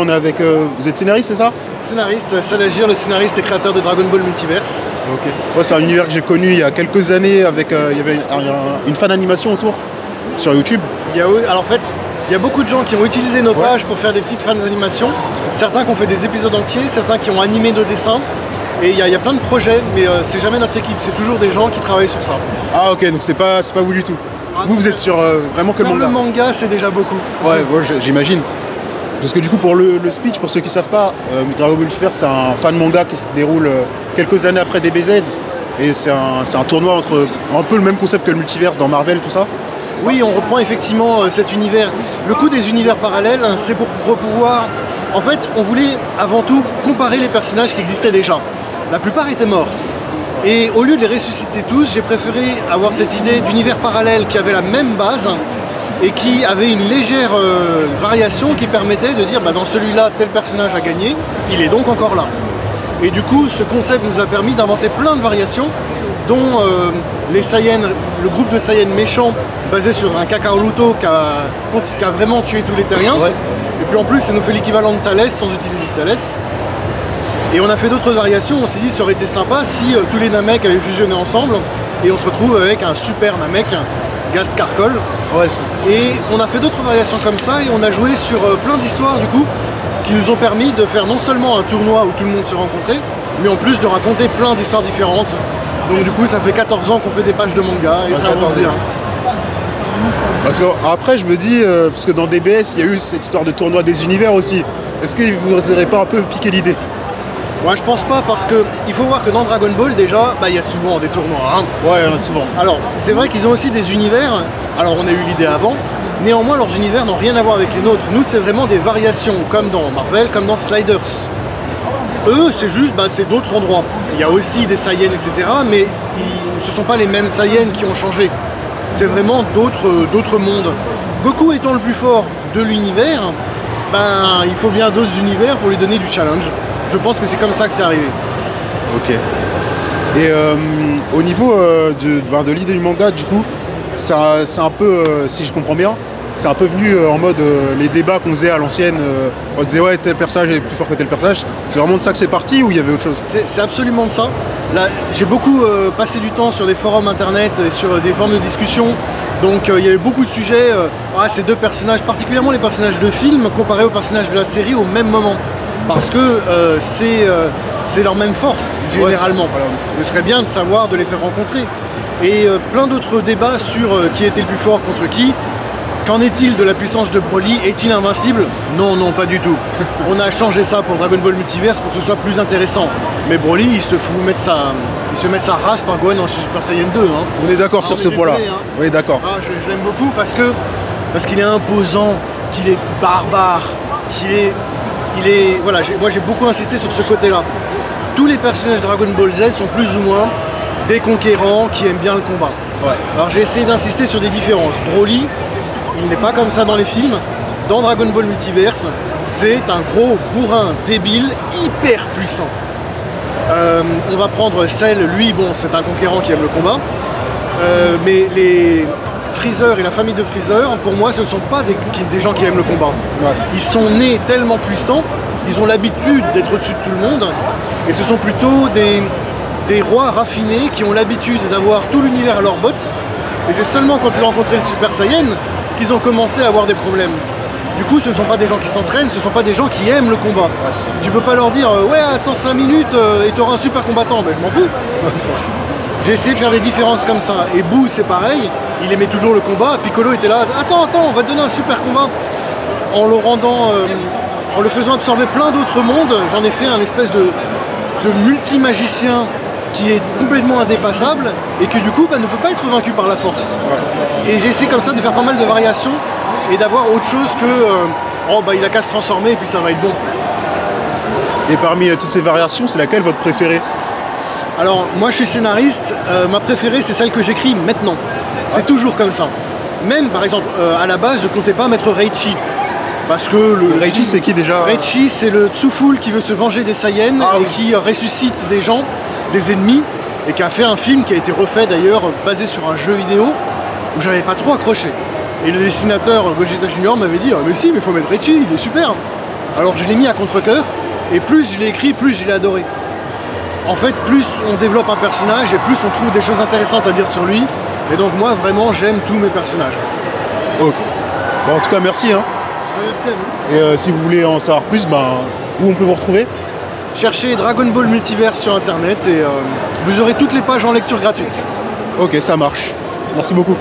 On est avec, vous êtes scénariste, c'est ça? Scénariste, Salagir, le scénariste et créateur de Dragon Ball Multiverse. Ok. Ouais, c'est un univers que j'ai connu il y a quelques années avec, il y avait une fan animation autour sur YouTube. Alors en fait, il y a beaucoup de gens qui ont utilisé nos pages pour faire des petites fan animations. Certains qui ont fait des épisodes entiers, certains qui ont animé nos dessins. Et il y a plein de projets, mais c'est jamais notre équipe, c'est toujours des gens qui travaillent sur ça. Ah ok, donc c'est pas vous du tout. Vous êtes sur vraiment que le manga. Le manga, c'est déjà beaucoup. Ouais, j'imagine. Parce que du coup, pour le speech, pour ceux qui ne savent pas, Dragon Ball Multiverse, c'est un fan manga qui se déroule quelques années après DBZ. Et c'est un tournoi entre un peu le même concept que le multiverse dans Marvel, tout ça. Oui, on reprend effectivement cet univers. Le coup des univers parallèles, c'est pour pouvoir... En fait, on voulait avant tout comparer les personnages qui existaient déjà. La plupart étaient morts. Et au lieu de les ressusciter tous, j'ai préféré avoir cette idée d'univers parallèle qui avait la même base et qui avait une légère variation qui permettait de dire dans celui-là, tel personnage a gagné, il est donc encore là. Et du coup, ce concept nous a permis d'inventer plein de variations, dont les Saiyans, le groupe de Saiyans méchants, basé sur un Kakaroto qui a vraiment tué tous les terriens. Ouais. Et puis en plus, ça nous fait l'équivalent de Thalès sans utiliser Thalès. Et on a fait d'autres variations, on s'est dit ça aurait été sympa si tous les Namek avaient fusionné ensemble, et on se retrouve avec un super Namek, Gast Karkol. Ouais, et on a fait d'autres variations comme ça, et on a joué sur plein d'histoires du coup, qui nous ont permis de faire non seulement un tournoi où tout le monde se rencontrait, mais en plus de raconter plein d'histoires différentes. Donc du coup, ça fait 14 ans qu'on fait des pages de manga, et ça avance bien. Parce que après, je me dis, parce que dans DBS, il y a eu cette histoire de tournoi des univers aussi. Est-ce qu'ils vous auraient pas un peu piqué l'idée? Moi je pense pas, parce que il faut voir que dans Dragon Ball déjà, il y a souvent des tournois. Hein. Ouais, il y en a souvent. Alors c'est vrai qu'ils ont aussi des univers, alors on a eu l'idée avant, néanmoins leurs univers n'ont rien à voir avec les nôtres. Nous c'est vraiment des variations, comme dans Marvel, comme dans Sliders. Eux c'est juste, c'est d'autres endroits. Il y a aussi des Saiyans, etc. Mais ce sont pas les mêmes Saiyans qui ont changé. C'est vraiment d'autres mondes. Goku étant le plus fort de l'univers, il faut bien d'autres univers pour lui donner du challenge. Je pense que c'est comme ça que c'est arrivé. Ok. Et au niveau de l'idée du manga, du coup, c'est un peu, si je comprends bien, c'est un peu venu en mode les débats qu'on faisait à l'ancienne. On disait ouais, tel personnage est plus fort que tel personnage. C'est vraiment de ça que c'est parti ou il y avait autre chose? C'est absolument de ça. Là, j'ai beaucoup passé du temps sur des forums internet et sur des forums de discussion. Donc il y a eu beaucoup de sujets. Ces deux personnages, particulièrement les personnages de film, comparés aux personnages de la série au même moment. Parce que c'est leur même force, généralement. Ouais, ce serait bien de savoir, de les faire rencontrer. Et plein d'autres débats sur qui était le plus fort contre qui. Qu'en est-il de la puissance de Broly? Est-il invincible? Non, non, pas du tout. On a changé ça pour Dragon Ball Multiverse pour que ce soit plus intéressant. Mais Broly, il se met sa race par Gohan en Super Saiyan 2. Hein. On est d'accord sur ce point-là. Hein. Oui, d'accord. Je l'aime beaucoup parce qu'il est imposant, qu'il est barbare, voilà, moi j'ai beaucoup insisté sur ce côté-là. Tous les personnages de Dragon Ball Z sont plus ou moins des conquérants qui aiment bien le combat. Ouais. Alors j'ai essayé d'insister sur des différences. Broly, il n'est pas comme ça dans les films. Dans Dragon Ball Multiverse, c'est un gros bourrin débile, hyper puissant. On va prendre Cell, lui, c'est un conquérant qui aime le combat. Mais les Freezer et la famille de Freezer, pour moi, ce ne sont pas des gens qui aiment le combat. Ouais. Ils sont nés tellement puissants, ils ont l'habitude d'être au-dessus de tout le monde, et ce sont plutôt des rois raffinés qui ont l'habitude d'avoir tout l'univers à leurs bottes, et c'est seulement quand ils ont rencontré le Super Saiyan qu'ils ont commencé à avoir des problèmes. Du coup, ce ne sont pas des gens qui s'entraînent, ce ne sont pas des gens qui aiment le combat. Ouais, tu peux pas leur dire ouais, attends 5 minutes et tu auras un super combattant. Je m'en fous. Ouais, j'ai essayé de faire des différences comme ça. Et Boo, c'est pareil, il aimait toujours le combat. Piccolo était là, attends, on va te donner un super combat. En le faisant absorber plein d'autres mondes, j'en ai fait un espèce de multi-magicien qui est complètement indépassable et qui du coup ne peut pas être vaincu par la force. Ouais. Et j'ai essayé comme ça de faire pas mal de variations et d'avoir autre chose que il a qu'à se transformer et puis ça va être bon. Et parmi toutes ces variations, c'est laquelle votre préférée? Alors moi je suis scénariste, ma préférée c'est celle que j'écris maintenant. C'est toujours comme ça. Même par exemple à la base je comptais pas mettre Reichi. Parce que le Reichi c'est qui déjà? Reichi c'est le Tsuful qui veut se venger des Saiyans et qui ressuscite des gens, des ennemis, et qui a fait un film qui a été refait d'ailleurs basé sur un jeu vidéo où j'avais pas trop accroché. Et le dessinateur Gogeta Junior m'avait dit mais si, mais faut mettre Reichi, il est super. Alors je l'ai mis à contre-cœur, et plus je l'ai écrit, plus je l'ai adoré. En fait, plus on développe un personnage, et plus on trouve des choses intéressantes à dire sur lui. Et donc moi, vraiment, j'aime tous mes personnages. Ok. Bon, en tout cas, merci. Hein. Merci à vous. Et si vous voulez en savoir plus, où on peut vous retrouver? Cherchez Dragon Ball Multiverse sur internet et vous aurez toutes les pages en lecture gratuite. Ok, ça marche. Merci beaucoup.